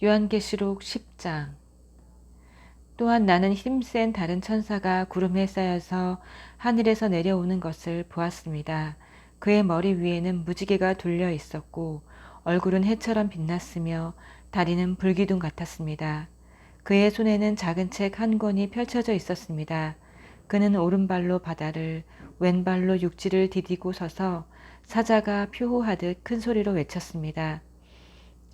요한계시록 10장. 또한 나는 힘센 다른 천사가 구름에 쌓여서 하늘에서 내려오는 것을 보았습니다. 그의 머리 위에는 무지개가 둘려 있었고 얼굴은 해처럼 빛났으며 다리는 불기둥 같았습니다. 그의 손에는 작은 책 한 권이 펼쳐져 있었습니다. 그는 오른발로 바다를 왼발로 육지를 디디고 서서 사자가 표호하듯 큰 소리로 외쳤습니다.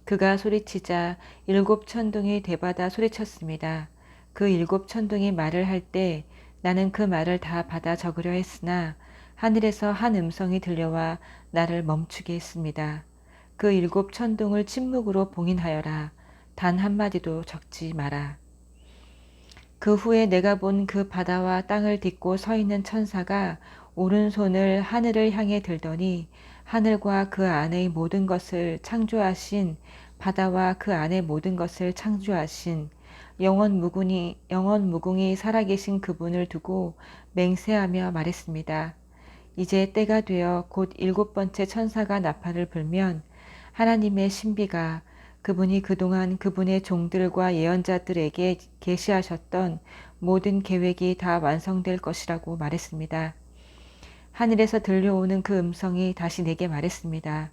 그가 소리치자 일곱 천둥이 되받아 소리쳤습니다. 그 일곱 천둥이 말을 할 때 나는 그 말을 다 받아 적으려 했으나 하늘에서 한 음성이 들려와 나를 멈추게 했습니다. 그 일곱 천둥을 침묵으로 봉인하여라. 단 한마디도 적지 마라. 그 후에 내가 본 그 바다와 땅을 딛고 서 있는 천사가 오른손을 하늘을 향해 들더니 하늘과 그 안의 모든 것을 창조하신 바다와 그 안의 모든 것을 창조하신 영원 무궁이 살아계신 그분을 두고 맹세하며 말했습니다. 이제 때가 되어 곧 일곱 번째 천사가 나팔을 불면 하나님의 신비가 그분이 그동안 그분의 종들과 예언자들에게 계시하셨던 모든 계획이 다 완성될 것이라고 말했습니다. 하늘에서 들려오는 그 음성이 다시 내게 말했습니다.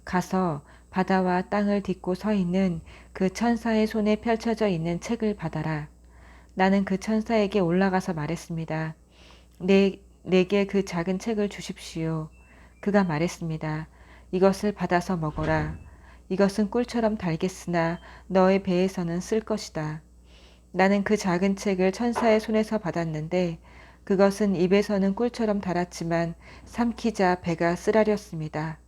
가서 바다와 땅을 딛고 서 있는 그 천사의 손에 펼쳐져 있는 책을 받아라. 나는 그 천사에게 올라가서 말했습니다. 내게 그 작은 책을 주십시오. 그가 말했습니다. 이것을 받아서 먹어라. 이것은 꿀처럼 달겠으나 너의 배에서는 쓸 것이다. 나는 그 작은 책을 천사의 손에서 받았는데 그것은 입에서는 꿀처럼 달았지만 삼키자 배가 쓰라렸습니다.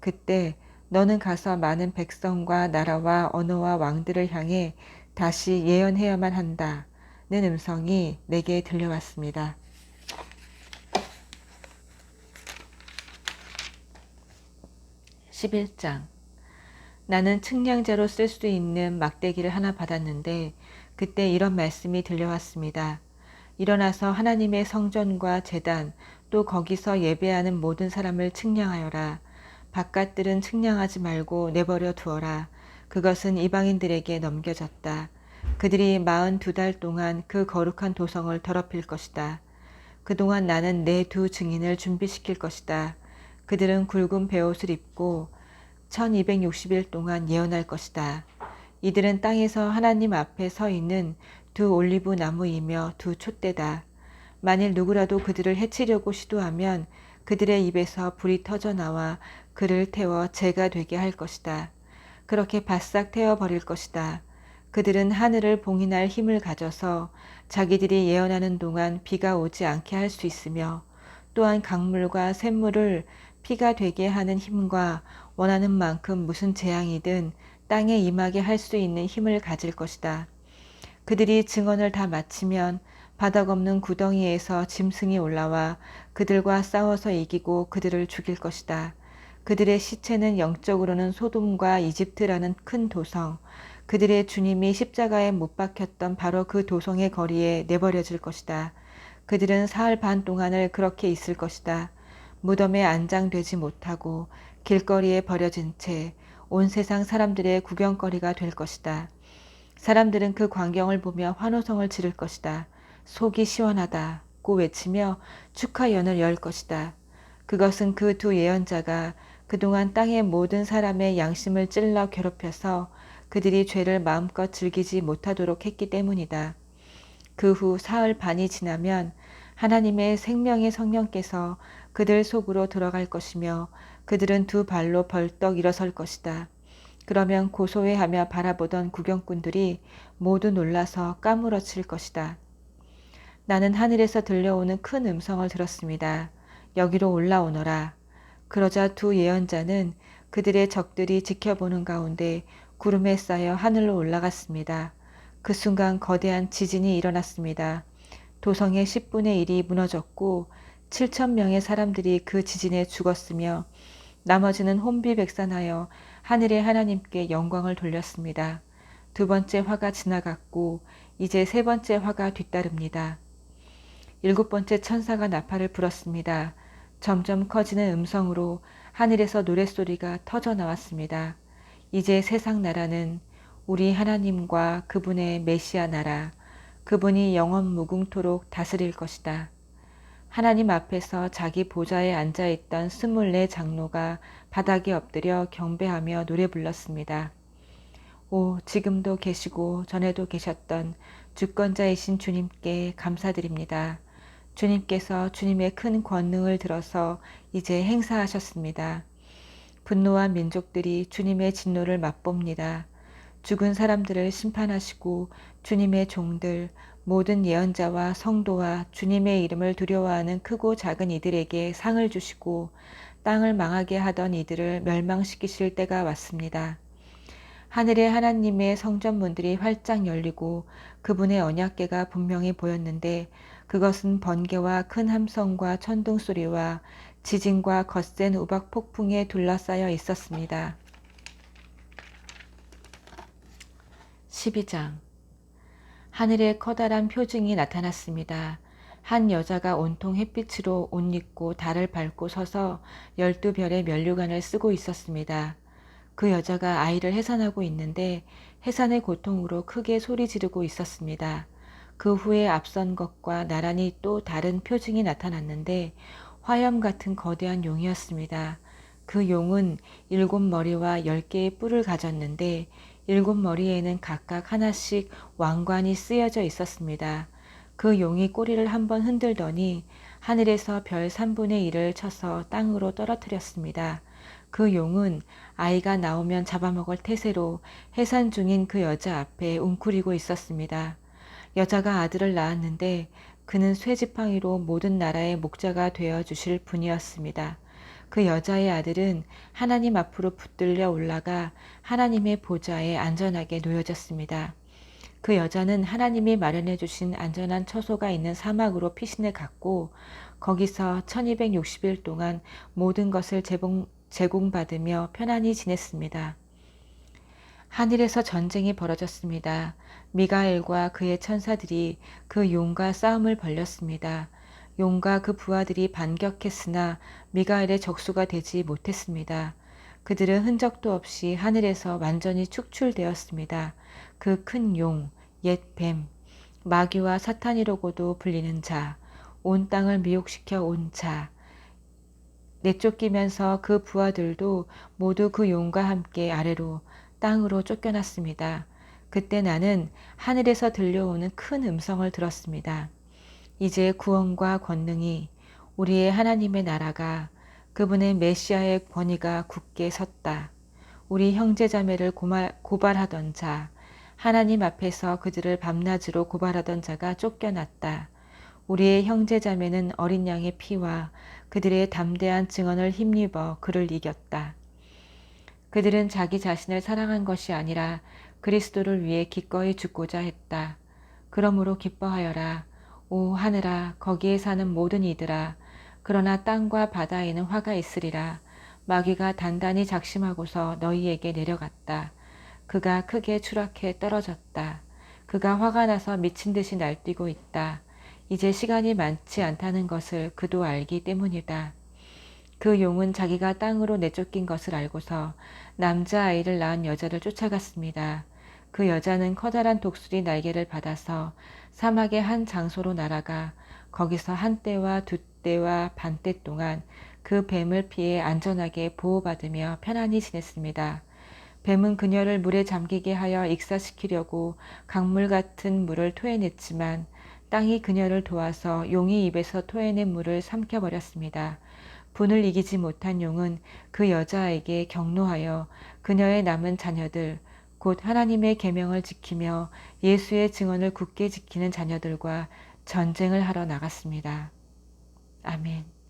그때 너는 가서 많은 백성과 나라와 언어와 왕들을 향해 다시 예언해야만 한다는 음성이 내게 들려왔습니다. 11장. 나는 측량자로 쓸 수 있는 막대기를 하나 받았는데 그때 이런 말씀이 들려왔습니다. 일어나서 하나님의 성전과 제단 또 거기서 예배하는 모든 사람을 측량하여라. 바깥들은 측량하지 말고 내버려 두어라. 그것은 이방인들에게 넘겨졌다. 그들이 42달 동안 그 거룩한 도성을 더럽힐 것이다. 그동안 나는 내 두 증인을 준비시킬 것이다. 그들은 굵은 베옷을 입고 1260일 동안 예언할 것이다. 이들은 땅에서 하나님 앞에 서 있는 두 올리브 나무이며 두 촛대다. 만일 누구라도 그들을 해치려고 시도하면 그들의 입에서 불이 터져 나와 그를 태워 재가 되게 할 것이다. 그렇게 바싹 태워버릴 것이다. 그들은 하늘을 봉인할 힘을 가져서 자기들이 예언하는 동안 비가 오지 않게 할 수 있으며 또한 강물과 샘물을 피가 되게 하는 힘과 원하는 만큼 무슨 재앙이든 땅에 임하게 할 수 있는 힘을 가질 것이다. 그들이 증언을 다 마치면 바닥 없는 구덩이에서 짐승이 올라와 그들과 싸워서 이기고 그들을 죽일 것이다. 그들의 시체는 영적으로는 소돔과 이집트라는 큰 도성, 그들의 주님이 십자가에 못 박혔던 바로 그 도성의 거리에 내버려질 것이다. 그들은 사흘 반 동안을 그렇게 있을 것이다. 무덤에 안장되지 못하고 길거리에 버려진 채 온 세상 사람들의 구경거리가 될 것이다. 사람들은 그 광경을 보며 환호성을 지를 것이다. 속이 시원하다고 외치며 축하연을 열 것이다. 그것은 그 두 예언자가 그동안 땅의 모든 사람의 양심을 찔러 괴롭혀서 그들이 죄를 마음껏 즐기지 못하도록 했기 때문이다. 그 후 사흘 반이 지나면 하나님의 생명의 성령께서 그들 속으로 들어갈 것이며 그들은 두 발로 벌떡 일어설 것이다. 그러면 고소해하며 바라보던 구경꾼들이 모두 놀라서 까무러칠 것이다. 나는 하늘에서 들려오는 큰 음성을 들었습니다. 여기로 올라오너라. 그러자 두 예언자는 그들의 적들이 지켜보는 가운데 구름에 쌓여 하늘로 올라갔습니다. 그 순간 거대한 지진이 일어났습니다. 도성의 10분의 1이 무너졌고 7,000명의 사람들이 그 지진에 죽었으며 나머지는 혼비백산하여 하늘의 하나님께 영광을 돌렸습니다. 두 번째 화가 지나갔고 이제 세 번째 화가 뒤따릅니다. 일곱 번째 천사가 나팔을 불었습니다. 점점 커지는 음성으로 하늘에서 노랫소리가 터져 나왔습니다. 이제 세상 나라는 우리 하나님과 그분의 메시아 나라, 그분이 영원 무궁토록 다스릴 것이다. 하나님 앞에서 자기 보좌에 앉아있던 24 장로가 바닥에 엎드려 경배하며 노래 불렀습니다. 오, 지금도 계시고 전에도 계셨던 주권자이신 주님께 감사드립니다. 주님께서 주님의 큰 권능을 들어서 이제 행사하셨습니다. 분노한 민족들이 주님의 진노를 맛봅니다. 죽은 사람들을 심판하시고 주님의 종들, 모든 예언자와 성도와 주님의 이름을 두려워하는 크고 작은 이들에게 상을 주시고 땅을 망하게 하던 이들을 멸망시키실 때가 왔습니다. 하늘의 하나님의 성전문들이 활짝 열리고 그분의 언약궤가 분명히 보였는데 그것은 번개와 큰 함성과 천둥 소리와 지진과 거센 우박 폭풍에 둘러싸여 있었습니다. 12장 하늘에 커다란 표징이 나타났습니다. 한 여자가 온통 햇빛으로 옷 입고 달을 밟고 서서 12별의 면류관을 쓰고 있었습니다. 그 여자가 아이를 해산하고 있는데 해산의 고통으로 크게 소리 지르고 있었습니다. 그 후에 앞선 것과 나란히 또 다른 표징이 나타났는데 화염 같은 거대한 용이었습니다. 그 용은 7머리와 10개의 뿔을 가졌는데 7머리에는 각각 하나씩 왕관이 쓰여져 있었습니다. 그 용이 꼬리를 한번 흔들더니 하늘에서 별 3분의 1을 쳐서 땅으로 떨어뜨렸습니다. 그 용은 아이가 나오면 잡아먹을 태세로 해산 중인 그 여자 앞에 웅크리고 있었습니다. 여자가 아들을 낳았는데 그는 쇠지팡이로 모든 나라의 목자가 되어 주실 분이었습니다. 그 여자의 아들은 하나님 앞으로 붙들려 올라가 하나님의 보좌에 안전하게 놓여졌습니다. 그 여자는 하나님이 마련해 주신 안전한 처소가 있는 사막으로 피신을 갔고 거기서 1260일 동안 모든 것을 제공받으며 편안히 지냈습니다. 하늘에서 전쟁이 벌어졌습니다. 미가엘과 그의 천사들이 그 용과 싸움을 벌였습니다. 용과 그 부하들이 반격했으나 미가엘의 적수가 되지 못했습니다. 그들은 흔적도 없이 하늘에서 완전히 축출되었습니다. 그 큰 용, 옛 뱀, 마귀와 사탄이라고도 불리는 자, 온 땅을 미혹시켜 온 자, 내쫓기면서 그 부하들도 모두 그 용과 함께 아래로 땅으로 쫓겨났습니다. 그때 나는 하늘에서 들려오는 큰 음성을 들었습니다. 이제 구원과 권능이 우리의 하나님의 나라가 그분의 메시아의 권위가 굳게 섰다. 우리 형제자매를 고발하던 자, 하나님 앞에서 그들을 밤낮으로 고발하던 자가 쫓겨났다. 우리의 형제자매는 어린 양의 피와 그들의 담대한 증언을 힘입어 그를 이겼다. 그들은 자기 자신을 사랑한 것이 아니라 그리스도를 위해 기꺼이 죽고자 했다. 그러므로 기뻐하여라. 오 하늘아, 거기에 사는 모든 이들아. 그러나 땅과 바다에는 화가 있으리라. 마귀가 단단히 작심하고서 너희에게 내려갔다. 그가 크게 추락해 떨어졌다. 그가 화가 나서 미친 듯이 날뛰고 있다. 이제 시간이 많지 않다는 것을 그도 알기 때문이다. 그 용은 자기가 땅으로 내쫓긴 것을 알고서 남자아이를 낳은 여자를 쫓아갔습니다. 그 여자는 커다란 독수리 날개를 받아서 사막의 한 장소로 날아가 거기서 한 때와 두 때와 반 때 동안 그 뱀을 피해 안전하게 보호받으며 편안히 지냈습니다. 뱀은 그녀를 물에 잠기게 하여 익사시키려고 강물 같은 물을 토해냈지만 땅이 그녀를 도와서 용이 입에서 토해낸 물을 삼켜버렸습니다. 분을 이기지 못한 용은 그 여자에게 경노하여 그녀의 남은 자녀들, 곧 하나님의 계명을 지키며 예수의 증언을 굳게 지키는 자녀들과 전쟁을 하러 나갔습니다. 아멘.